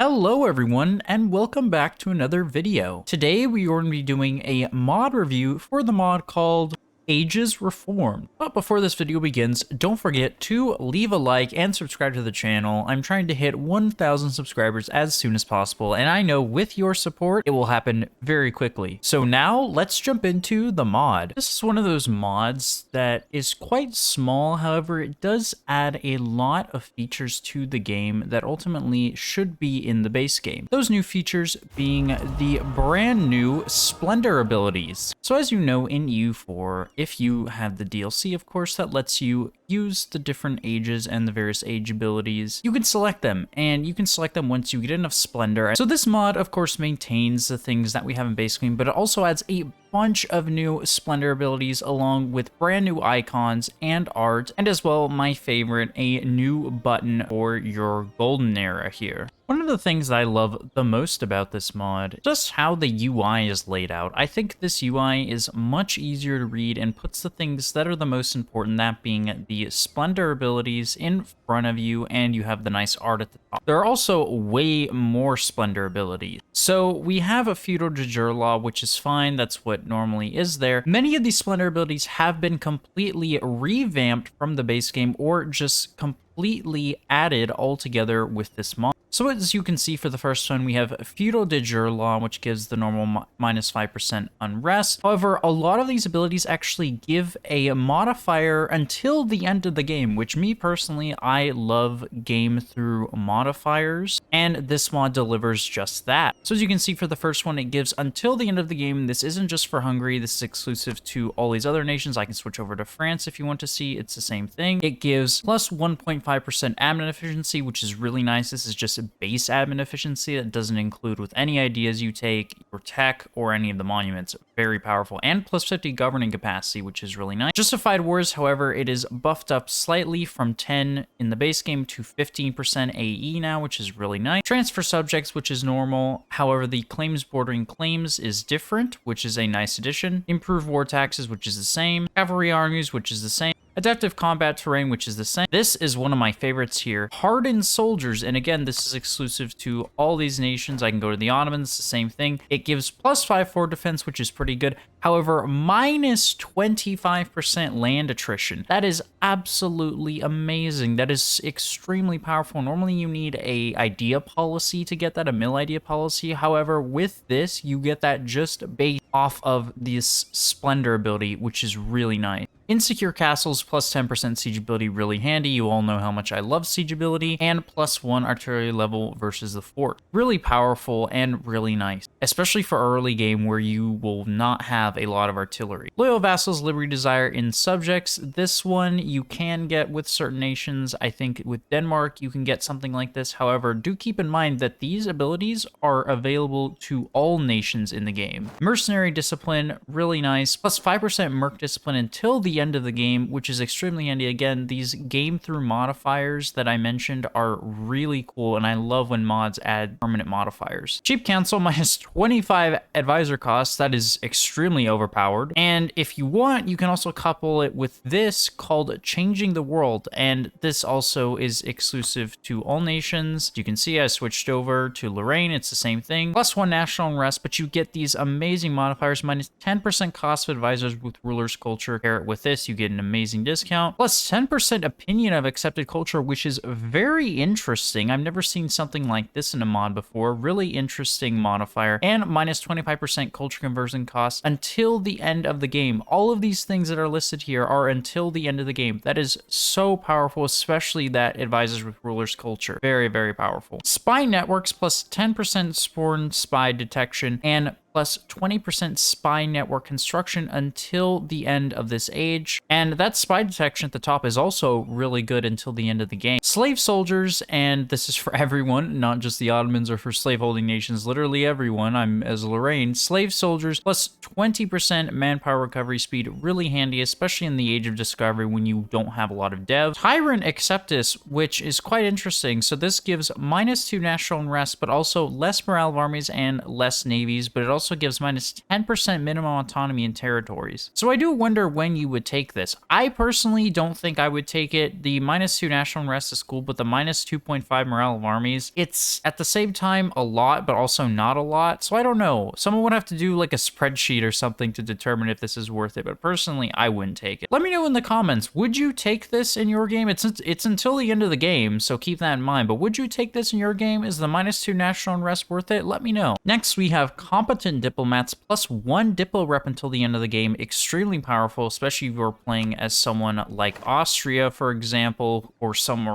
Hello everyone, and welcome back to another video. Today we are going to be doing a mod review for the mod called Ages Reformed. But before this video begins, don't forget to leave a like and subscribe to the channel. I'm trying to hit 1,000 subscribers as soon as possible, and I know with your support, it will happen very quickly. So now, let's jump into the mod. This is one of those mods that is quite small, however, it does add a lot of features to the game that ultimately should be in the base game. Those new features being the brand new Splendor Abilities. So as you know, in EU4, if you have the DLC, of course, that lets you use the different ages and the various age abilities, you can select them, and you can select them once you get enough Splendor. So this mod, of course, maintains the things that we have in base game, but it also adds a bunch of new Splendor abilities along with brand new icons and art, and as well, my favorite, a new button for your golden era here. One of the things that I love the most about this mod is just how the UI is laid out. I think this UI is much easier to read and puts the things that are the most important, that being the Splendor abilities in front of you, and you have the nice art at the top. There are also way more Splendor abilities. So we have a Feudal de jure law, which is fine, that's what normally is there. Many of these Splendor abilities have been completely revamped from the base game or just completely added all together with this mod. So as you can see, for the first one, we have Feudal de jure law, which gives the normal minus 5% unrest. However, a lot of these abilities actually give a modifier until the end of the game, which me personally, I love game through modifiers, and this mod delivers just that. So as you can see, for the first one, it gives until the end of the game. This isn't just for Hungary, this is exclusive to all these other nations. I can switch over to France if you want to see, it's the same thing. It gives plus 1.5% admin efficiency, which is really nice. This is just a base admin efficiency that doesn't include with any ideas you take, or tech, or any of the monuments. Very powerful. And plus 50 governing capacity, which is really nice. Justified wars, however, it is buffed up slightly from 10 in the base game to 15% AE now, which is really nice. Transfer subjects, which is normal. However, the claims bordering claims is different, which is a nice addition. Improved war taxes, which is the same. Cavalry armies, which is the same. Adaptive combat terrain, which is the same. This is one of my favorites here. Hardened soldiers, and again, this is exclusive to all these nations. I can go to the Ottomans, the same thing. It gives plus 5 for defense, which is pretty good. However, minus 25% land attrition. That is absolutely amazing. That is extremely powerful. Normally, you need a idea policy to get that, a mill idea policy. However, with this, you get that just based off of this Splendor ability, which is really nice. Insecure castles, plus 10% siege ability, really handy. You all know how much I love siege ability. And plus 1 artillery level versus the fort. Really powerful and really nice, especially for early game where you will not have a lot of artillery. Loyal vassals, liberty desire in subjects. This one you can get with certain nations. I think with Denmark you can get something like this. However, do keep in mind that these abilities are available to all nations in the game. Mercenary discipline, really nice. Plus 5% merc discipline until the end of the game, which is extremely handy. Again, these game through modifiers that I mentioned are really cool, and I love when mods add permanent modifiers. Cheap council, minus 25 advisor costs. That is extremely overpowered. And if you want, you can also couple it with this called Changing the World, and this also is exclusive to all nations. You can see I switched over to Lorraine. It's the same thing. Plus 1 national unrest, but you get these amazing modifiers. Minus 10% cost of advisors with ruler's culture. Pair it with this, you get an amazing discount. Plus 10% opinion of accepted culture, which is very interesting. I've never seen something like this in a mod before. Really interesting modifier. And minus 25% culture conversion cost until the end of the game. All of these things that are listed here are until the end of the game. That is so powerful, especially that advisors with ruler's culture. Very, very powerful. Spy networks, plus 10% spawn spy detection, and plus 20% spy network construction until the end of this age. And that spy detection at the top is also really good until the end of the game. Slave soldiers, and this is for everyone, not just the Ottomans or for slaveholding nations, literally everyone. I'm as Lorraine. Slave soldiers, plus 20% manpower recovery speed, really handy, especially in the age of discovery when you don't have a lot of dev. Tyrant Acceptus, which is quite interesting. So this gives minus 2 national unrest, but also less morale of armies and less navies, but it also also gives minus 10% minimum autonomy in territories. So I do wonder when you would take this. I personally don't think I would take it. The minus 2 national unrest is cool, but the minus 2.5 morale of armies, it's at the same time a lot, but also not a lot. So I don't know. Someone would have to do like a spreadsheet or something to determine if this is worth it, but personally, I wouldn't take it. Let me know in the comments, would you take this in your game? It's until the end of the game, so keep that in mind, but would you take this in your game? Is the minus 2 national unrest worth it? Let me know. Next, we have competent diplomats plus 1 diplo rep until the end of the game. Extremely powerful, especially if you're playing as someone like Austria, for example, or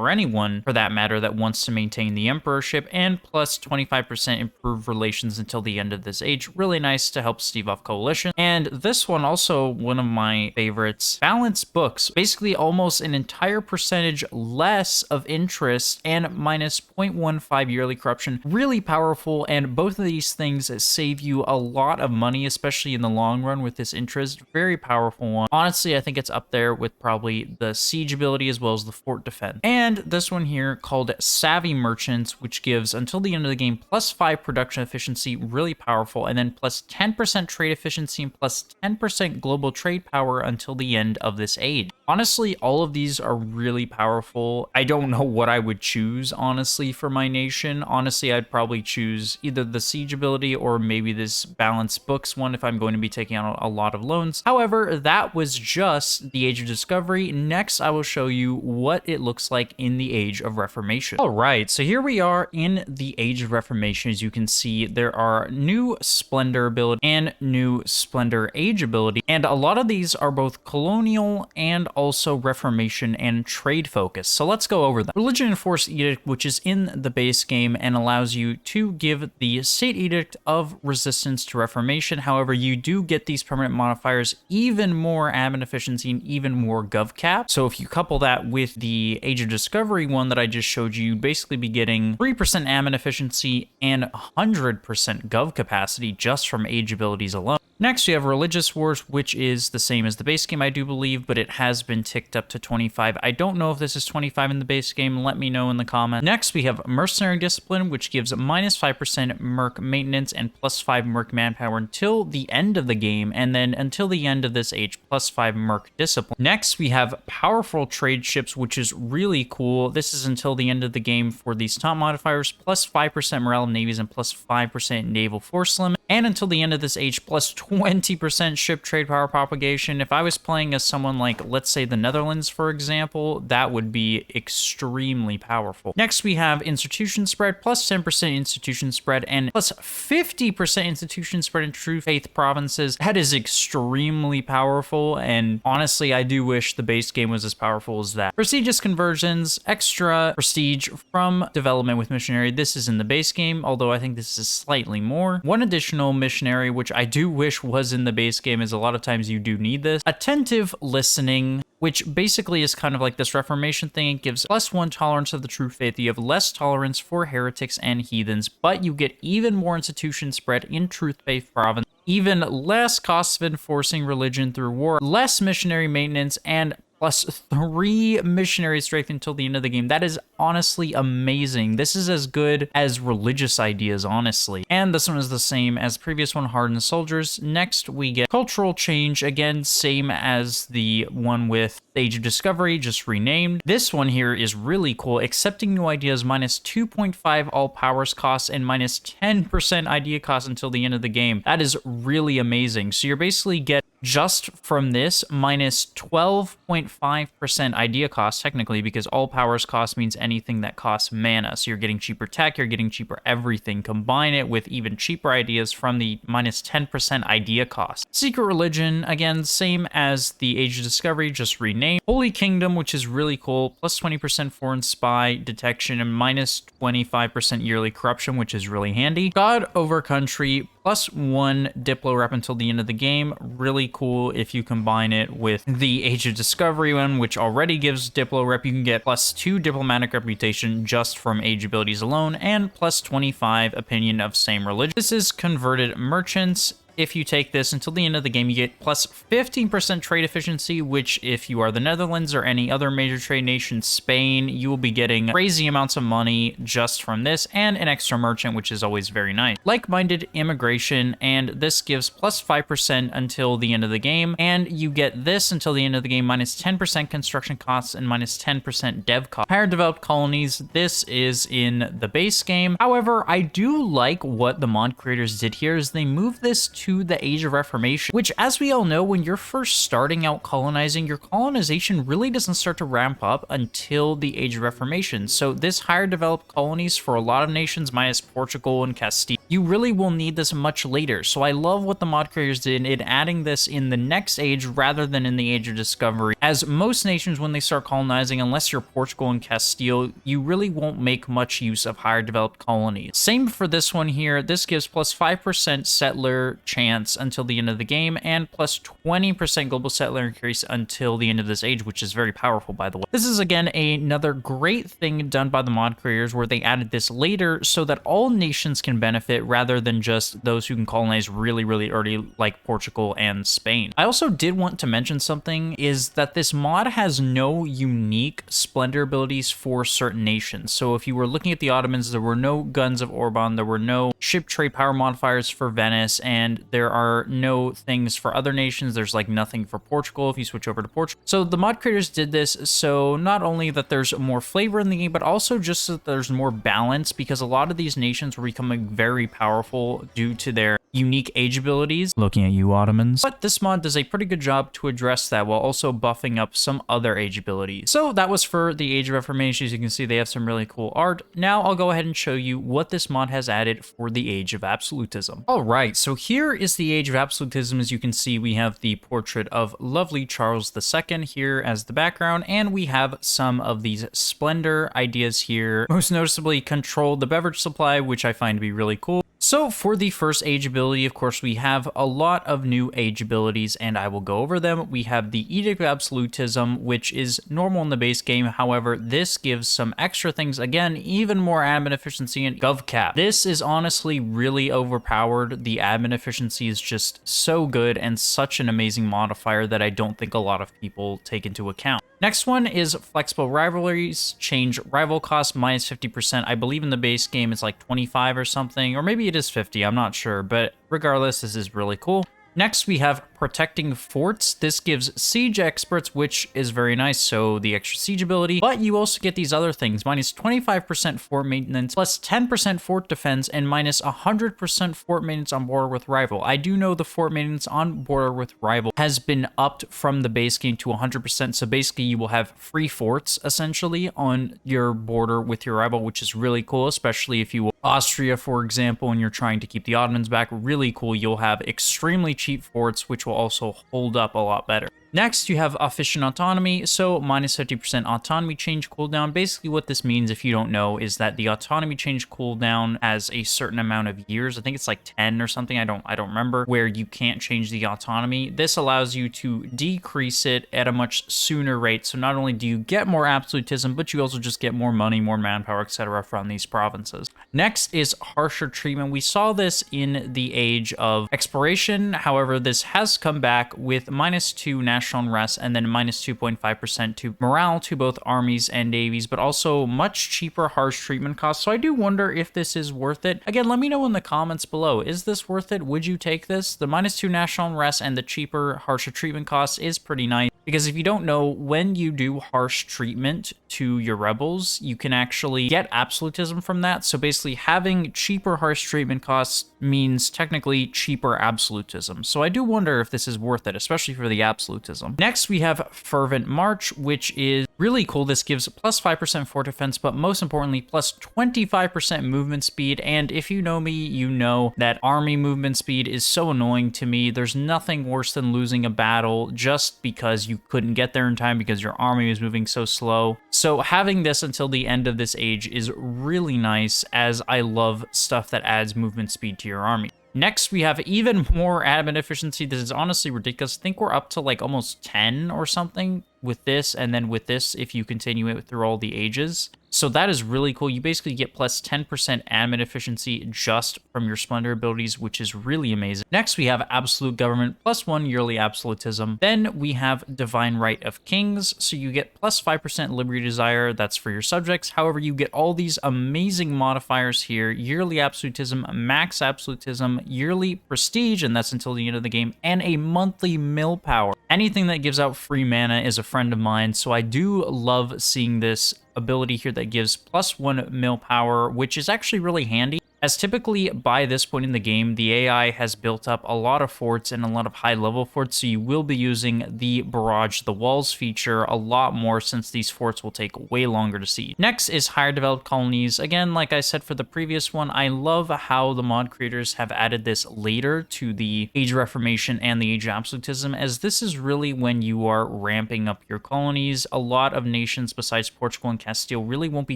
anyone for that matter that wants to maintain the emperorship, and plus 25% improved relations until the end of this age. Really nice to help stave off coalition. And this one also one of my favorites, balanced books, basically almost an entire percentage less of interest and minus 0.15 yearly corruption. Really powerful, and both of these things save you a lot of money, especially in the long run with this interest. Very powerful one. Honestly, I think it's up there with probably the siege ability as well as the fort defense. And this one here called Savvy Merchants, which gives until the end of the game plus 5 production efficiency, really powerful, and then plus 10% trade efficiency and plus 10% global trade power until the end of this age. Honestly, all of these are really powerful. I don't know what I would choose, honestly, for my nation. Honestly, I'd probably choose either the siege ability or maybe this balanced books one if I'm going to be taking on a lot of loans. However, that was just the Age of Discovery. Next, I will show you what it looks like in the Age of Reformation. All right, so here we are in the Age of Reformation. As you can see, there are new Splendor ability and new Splendor Age ability, and a lot of these are both colonial and also Reformation and trade focus. So let's go over them. Religion Enforced Edict, which is in the base game and allows you to give the State Edict of Resistance to Reformation. However, you do get these permanent modifiers, even more admin efficiency and even more gov cap. So if you couple that with the Age of Discovery one that I just showed you, you'd basically be getting 3% admin efficiency and 100% gov capacity just from age abilities alone. Next, we have Religious Wars, which is the same as the base game, I do believe, but it has been ticked up to 25. I don't know if this is 25 in the base game. Let me know in the comments. Next, we have Mercenary Discipline, which gives minus 5% merc maintenance and plus 5 merc manpower until the end of the game, and then until the end of this age, plus 5 merc discipline. Next, we have Powerful Trade Ships, which is really cool. This is until the end of the game for these top modifiers, plus 5% morale of navies and plus 5% naval force limit, and until the end of this age, plus 20% ship trade power propagation. If I was playing as someone like, let's say, the Netherlands, for example, that would be extremely powerful. Next, we have institution spread, plus 10% institution spread, and plus 50% institution spread in True Faith provinces. That is extremely powerful, and honestly, I do wish the base game was as powerful as that. Prestigious conversions, extra prestige from development with missionary. This is in the base game, although I think this is slightly more. One additional missionary, which I do wish was in the base game, is a lot of times you do need this. Attentive listening, which basically is kind of like this Reformation thing. It gives plus 1 tolerance of the true faith. You have less tolerance for heretics and heathens, but you get even more institution spread in Truth Faith province, even less costs of enforcing religion through war, less missionary maintenance, and plus 3 missionary strength until the end of the game. That is honestly amazing. This is as good as religious ideas, honestly. And this one is the same as the previous one, hardened soldiers. Next, we get cultural change. Again, same as the one with Age of Discovery, just renamed. This one here is really cool. Accepting new ideas, minus 2.5 all powers costs and minus 10% idea cost until the end of the game. That is really amazing. So you're basically get just from this minus 12.5% idea cost, technically, because all powers cost means anything that costs mana. So you're getting cheaper tech, you're getting cheaper everything. Combine it with even cheaper ideas from the minus 10% idea cost. Secret Religion, again, same as the Age of Discovery, just renamed. Holy Kingdom, which is really cool, plus 20% foreign spy detection and minus 25% yearly corruption, which is really handy. God over Country, plus 1 diplo rep until the end of the game. Really cool if you combine it with the Age of Discovery one, which already gives diplo rep. You can get plus 2 diplomatic reputation just from age abilities alone, and plus 25 opinion of same religion. This is Converted Merchants. if you take this until the end of the game, you get plus 15% trade efficiency, which if you are the Netherlands or any other major trade nation, Spain, you will be getting crazy amounts of money just from this, and an extra merchant, which is always very nice. Like-minded immigration, and this gives plus 5% until the end of the game, and you get this until the end of the game, minus 10% construction costs and minus 10% dev costs. Higher developed colonies, this is in the base game. However, I do like what the mod creators did here is they moved this to the Age of Reformation, which, as we all know, when you're first starting out colonizing, your colonization really doesn't start to ramp up until the Age of Reformation. So this higher developed colonies for a lot of nations, minus Portugal and Castile, you really will need this much later. So I love what the mod creators did in adding this in the next age rather than in the Age of Discovery, as most nations, when they start colonizing, unless you're Portugal and Castile, you really won't make much use of higher developed colonies. Same for this one here. This gives plus 5% settler chance until the end of the game, and plus 20% global settler increase until the end of this age, which is very powerful, by the way. This is, again, another great thing done by the mod creators, where they added this later so that all nations can benefit rather than just those who can colonize really, really early, like Portugal and Spain. I also did want to mention something, is that this mod has no unique Splendor abilities for certain nations. So if you were looking at the Ottomans, there were no Guns of Orban, there were no ship trade power modifiers for Venice, and there are no things for other nations. There's like nothing for Portugal if you switch over to Portugal. So the mod creators did this so not only that there's more flavor in the game, but also just that there's more balance, because a lot of these nations were becoming very powerful due to their unique age abilities. Looking at you, Ottomans. But this mod does a pretty good job to address that while also buffing up some other age abilities. So that was for the Age of Reformation. As you can see, they have some really cool art. Now I'll go ahead and show you what this mod has added for the Age of Absolutism. All right, so here is the Age of Absolutism. As you can see, we have the portrait of lovely Charles II here as the background, and we have some of these Splendor ideas here. Most noticeably, control the beverage supply, which I find to be really cool. So for the first age ability, of course, we have a lot of new age abilities, and I will go over them. We have the Edict of Absolutism, which is normal in the base game. However, this gives some extra things. Again, even more admin efficiency and GovCap. This is honestly really overpowered. The admin efficiency is just so good and such an amazing modifier that I don't think a lot of people take into account. Next one is Flexible Rivalries, change rival cost minus 50%. I believe in the base game it's like 25 or something, or maybe it is 50, I'm not sure, but regardless, this is really cool. Next, we have Protecting Forts. This gives siege experts, which is very nice, so the extra siege ability, but you also get these other things, minus 25% fort maintenance, plus 10% fort defense, and minus 100% fort maintenance on border with rival. I do know the fort maintenance on border with rival has been upped from the base game to 100%, so basically you will have free forts, essentially, on your border with your rival, which is really cool, especially if you will Austria, for example, and you're trying to keep the Ottomans back. Really cool. You'll have extremely cheap forts, which will also hold up a lot better. Next, you have Efficient Autonomy, so minus 50% autonomy change cooldown. Basically, what this means, if you don't know, is that the autonomy change cooldown has a certain amount of years. I think it's like 10 or something. I don't remember, where you can't change the autonomy. This allows you to decrease it at a much sooner rate. So not only do you get more absolutism, but you also just get more money, more manpower, etc. from these provinces. Next is Harsher Treatment. We saw this in the Age of Exploration. However, this has come back with -2 national unrest and then -2.5% to morale to both armies and navies, but also much cheaper harsh treatment costs. So I do wonder if this is worth it. Again, let me know in the comments below. Is this worth it? Would you take this? The -2 national unrest and the cheaper harsher treatment costs is pretty nice. Because if you don't know, when you do harsh treatment to your rebels, you can actually get absolutism from that. So basically having cheaper harsh treatment costs means technically cheaper absolutism. So I do wonder if this is worth it, especially for the absolutism. Next, we have Fervent March, which is really cool. This gives plus 5% fort defense, but most importantly, plus 25% movement speed. And if you know me, you know that army movement speed is so annoying to me. There's nothing worse than losing a battle just because you couldn't get there in time because your army is moving so slow. So having this until the end of this age is really nice, as I love stuff that adds movement speed to your army. Next, we have even more admin efficiency. This is honestly ridiculous. I think we're up to like almost 10 or something with this, and then with this, if you continue it through all the ages. So that is really cool. You basically get plus 10% admin efficiency just from your Splendor abilities, which is really amazing. Next, we have Absolute Government, plus 1 yearly Absolutism. Then we have Divine Right of Kings, so you get plus 5% Liberty Desire, that's for your subjects. However, you get all these amazing modifiers here: yearly Absolutism, max Absolutism, yearly Prestige, and that's until the end of the game, and a monthly mill power. Anything that gives out free mana is a friend of mine, so I do love seeing this ability here that gives plus 1 mill power, which is actually really handy, as typically by this point in the game, the AI has built up a lot of forts and a lot of high-level forts, so you will be using the Barrage the Walls feature a lot more, since these forts will take way longer to siege. Next is higher developed colonies. Again, like I said for the previous one, I love how the mod creators have added this later to the Age of Reformation and the Age of Absolutism, as this is really when you are ramping up your colonies. A lot of nations besides Portugal and Castile really won't be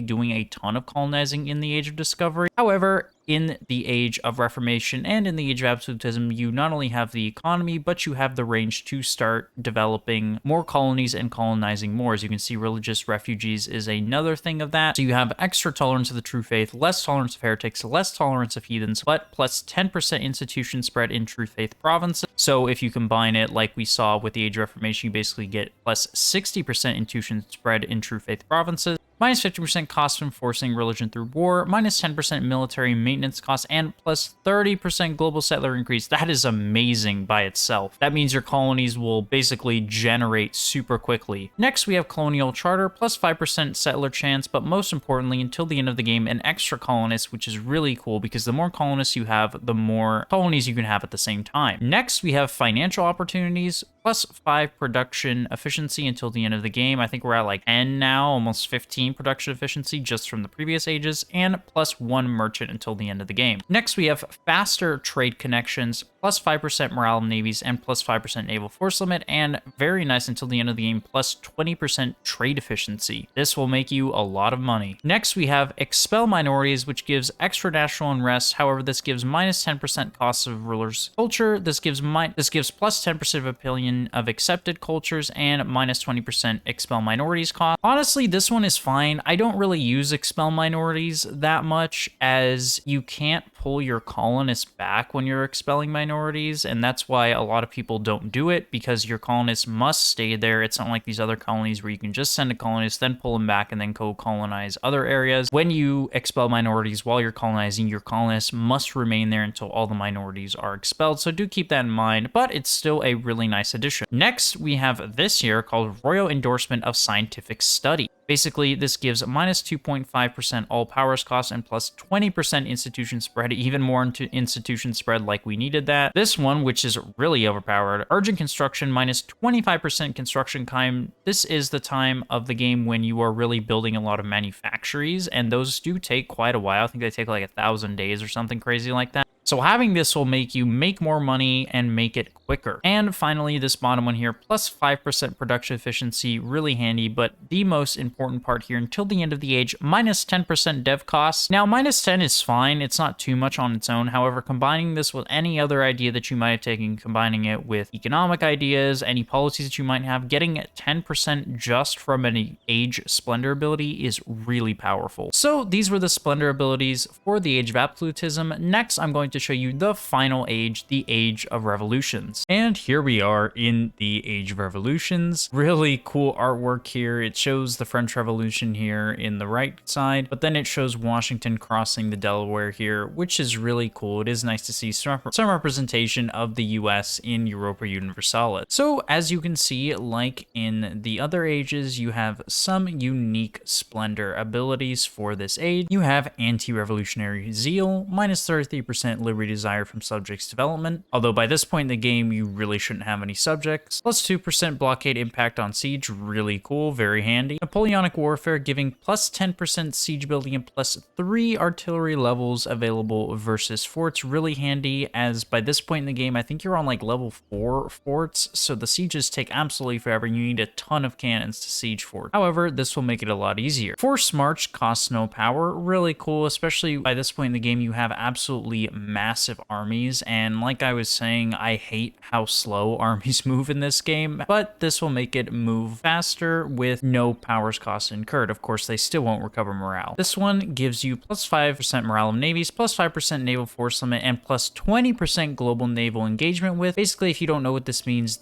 doing a ton of colonizing in the Age of Discovery. However, in the Age of Reformation and in the Age of Absolutism, you not only have the economy, but you have the range to start developing more colonies and colonizing more. As you can see, religious refugees is another thing of that. So you have extra tolerance of the true faith, less tolerance of heretics, less tolerance of heathens, but plus 10% institution spread in true faith provinces. So if you combine it like we saw with the Age of Reformation, you basically get plus 60% institution spread in true faith provinces, minus 50% cost of enforcing religion through war, minus 10% military maintenance costs, and plus 30% global settler increase. That is amazing by itself. That means your colonies will basically generate super quickly. Next, we have colonial charter, plus 5% settler chance, but most importantly, until the end of the game, an extra colonist, which is really cool because the more colonists you have, the more colonies you can have at the same time. Next, we have financial opportunities, plus 5 production efficiency until the end of the game. I think we're at like 10 now, almost 15 production efficiency just from the previous ages, and plus 1 merchant until the end of the game. Next, we have faster trade connections, plus 5% morale of navies, and plus 5% naval force limit, and very nice until the end of the game, plus 20% trade efficiency. This will make you a lot of money. Next, we have expel minorities, which gives extra national unrest. However, this gives minus 10% cost of rulers' culture. This gives plus 10% of opinion of accepted cultures, and minus 20% expel minorities cost. Honestly, this one is fine. I don't really use expel minorities that much, as you can't pull your colonists back when you're expelling minorities, and that's why a lot of people don't do it, because your colonists must stay there. It's not like these other colonies where you can just send a colonist, then pull them back, and then go colonize other areas. When you expel minorities while you're colonizing, your colonists must remain there until all the minorities are expelled, so do keep that in mind, but it's still a really nice addition. Next, we have this here called Royal Endorsement of Scientific Study. Basically, this gives minus 2.5% all powers cost and plus 20% institution spread, even more into institution spread like we needed that. This one, which is really overpowered, urgent construction, minus 25% construction time. This is the time of the game when you are really building a lot of manufactories, and those do take quite a while. I think they take like 1,000 days or something crazy like that. So having this will make you make more money and make it quicker. And finally, this bottom one here, plus 5% production efficiency, really handy, but the most important part here, until the end of the age, minus 10% dev costs. Now, minus 10 is fine. It's not too much on its own. However, combining this with any other idea that you might have taken, combining it with economic ideas, any policies that you might have, getting 10% just from an age Splendor ability is really powerful. So these were the Splendor abilities for the Age of Absolutism. Next, I'm going to show you the final age, the Age of Revolutions. And here we are in the Age of Revolutions. Really cool artwork here. It shows the French Revolution here in the right side, but then it shows Washington crossing the Delaware here, which is really cool. It is nice to see some representation of the US in Europa Universalis. So as you can see, like in the other ages, you have some unique Splendor abilities for this age. You have anti-revolutionary zeal, minus 33% liberty desire from subjects development, although by this point in the game you really shouldn't have any subjects, plus 2% blockade impact on siege, really cool, very handy. Napoleonic warfare, giving plus 10% siege building and plus 3 artillery levels available versus forts, really handy, as by this point in the game I think you're on like level 4 forts, so the sieges take absolutely forever. You need a ton of cannons to siege forts. However, this will make it a lot easier. Force march costs no power, really cool, especially by this point in the game you have absolutely massive armies, and like I was saying, I hate how slow armies move in this game, but this will make it move faster with no powers cost incurred. Of course, they still won't recover morale. This one gives you plus 5% morale of navies, plus 5% naval force limit, and plus 20% global naval engagement with. Basically, if you don't know what this means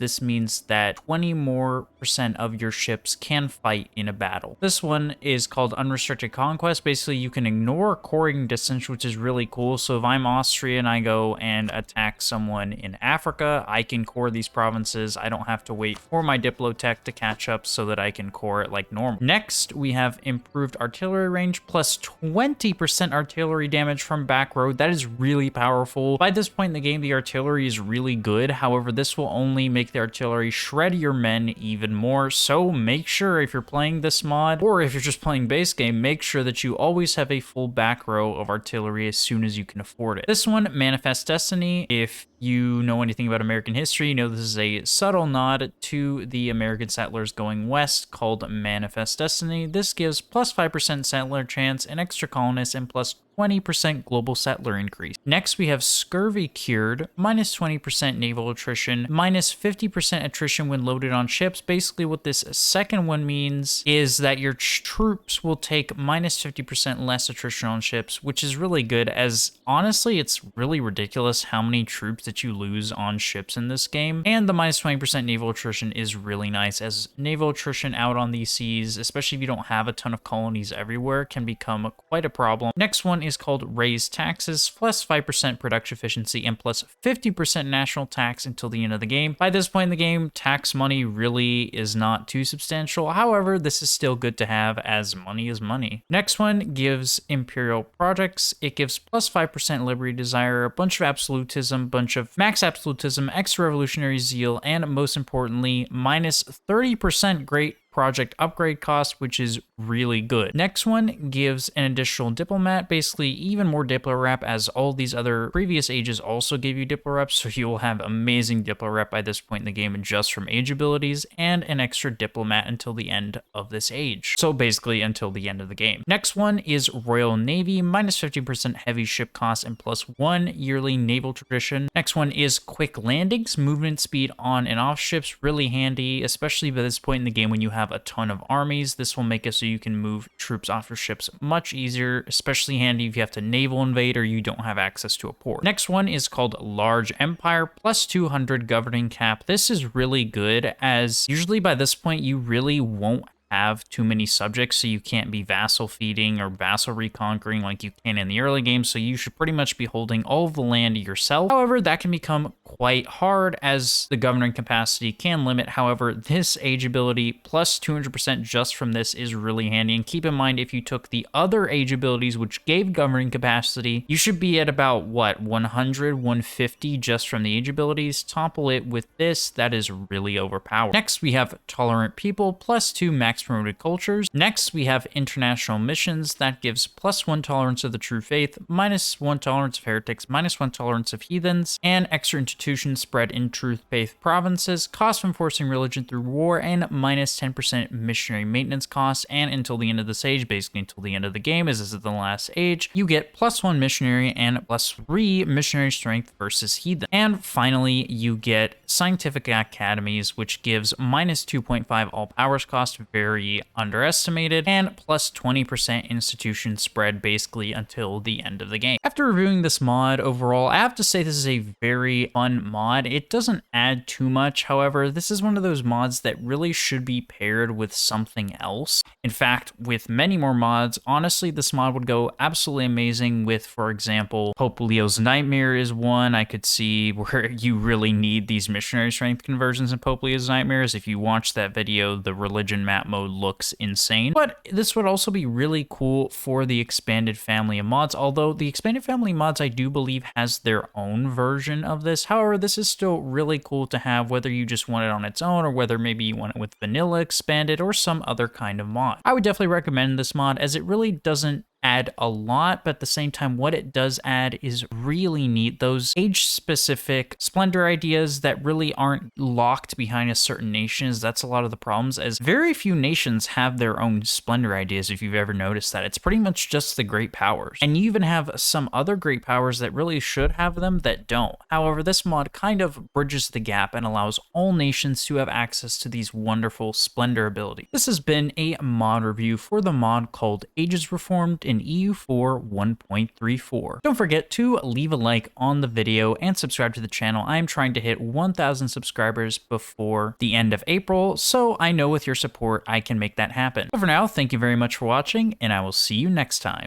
that 20 more % of your ships can fight in a battle. This one is called Unrestricted Conquest. Basically, you can ignore coring distance, which is really cool. So if I'm Austria and I go and attack someone in Africa, I can core these provinces. I don't have to wait for my Diplotech to catch up so that I can core it like normal. Next, we have improved artillery range, plus 20% artillery damage from back road. That is really powerful. By this point in the game, the artillery is really good. However, this will only make the artillery shred your men even more. So make sure if you're playing this mod, or if you're just playing base game, make sure that you always have a full back row of artillery as soon as you can afford it. This one, Manifest Destiny. If you know anything about American history, you know this is a subtle nod to the American settlers going west called Manifest Destiny. This gives plus 5% settler chance, an extra colonist, and plus 20% global settler increase. Next, we have Scurvy Cured, minus 20% naval attrition, minus 50% attrition when loaded on ships. Basically, what this second one means is that your troops will take minus 50% less attrition on ships, which is really good, as honestly, it's really ridiculous how many troops that you lose on ships in this game. And the minus 20% naval attrition is really nice, as naval attrition out on these seas, especially if you don't have a ton of colonies everywhere, can become quite a problem. Next one is called Raise Taxes, plus 5% production efficiency and plus 50% national tax until the end of the game. By this point in the game, tax money really is not too substantial. However, this is still good to have, as money is money. Next one gives Imperial Projects. It gives plus 5% Liberty Desire, a bunch of Absolutism, bunch of Max Absolutism, Extra Revolutionary Zeal, and most importantly, minus 30% Great Project upgrade cost, which is really good. Next one gives an additional diplomat, basically even more diplo rep, as all these other previous ages also give you diplo reps, so you will have amazing diplo rep by this point in the game just from age abilities, and an extra diplomat until the end of this age. So basically until the end of the game. Next one is Royal Navy, minus 50% heavy ship cost and plus 1 yearly naval tradition. Next one is Quick Landings, movement speed on and off ships, really handy, especially by this point in the game when you have a ton of armies. This will make it so you can move troops off your ships much easier, especially handy if you have to naval invade or you don't have access to a port. Next one is called Large Empire, plus 200 governing cap. This is really good, as usually by this point you really won't have too many subjects, so you can't be vassal feeding or vassal reconquering like you can in the early game, so you should pretty much be holding all of the land yourself. However, that can become quite hard, as the governing capacity can limit. However, this age ability plus 200% just from this is really handy, and keep in mind if you took the other age abilities which gave governing capacity, you should be at about what, 100, 150 just from the age abilities. Topple it with this, that is really overpowered. Next, we have Tolerant People, plus 2 max promoted cultures. Next, we have international missions. That gives plus 1 tolerance of the true faith, minus 1 tolerance of heretics, minus 1 tolerance of heathens, and extra institutions spread in truth faith provinces, cost of enforcing religion through war, and minus 10% missionary maintenance costs. And until the end of this age, basically until the end of the game, as this is the last age, you get plus 1 missionary and plus 3 missionary strength versus heathen. And finally, you get scientific academies, which gives minus 2.5 all powers cost, very underestimated, and plus 20% institution spread basically until the end of the game. After reviewing this mod overall, I have to say this is a very fun mod. It doesn't add too much, however, this is one of those mods that really should be paired with something else. In fact, with many more mods, honestly, this mod would go absolutely amazing with, for example, Pope Leo's Nightmare is one I could see where you really need these missionary strength conversions in Pope Leo's Nightmares. If you watch that video, the religion map mode looks insane. But this would also be really cool for the expanded family of mods, although the expanded family mods I do believe has their own version of this. However, this is still really cool to have, whether you just want it on its own or whether maybe you want it with vanilla expanded or some other kind of mod. I would definitely recommend this mod, as it really doesn't add a lot, but at the same time, what it does add is really neat. Those age-specific Splendor ideas that really aren't locked behind a certain nation, that's a lot of the problems, as very few nations have their own Splendor ideas, if you've ever noticed that. It's pretty much just the great powers. And you even have some other great powers that really should have them that don't. However, this mod kind of bridges the gap and allows all nations to have access to these wonderful Splendor abilities. This has been a mod review for the mod called Ages Reformed in EU4 1.34. Don't forget to leave a like on the video and subscribe to the channel. I am trying to hit 1,000 subscribers before the end of April, so I know with your support I can make that happen. But for now, thank you very much for watching, and I will see you next time.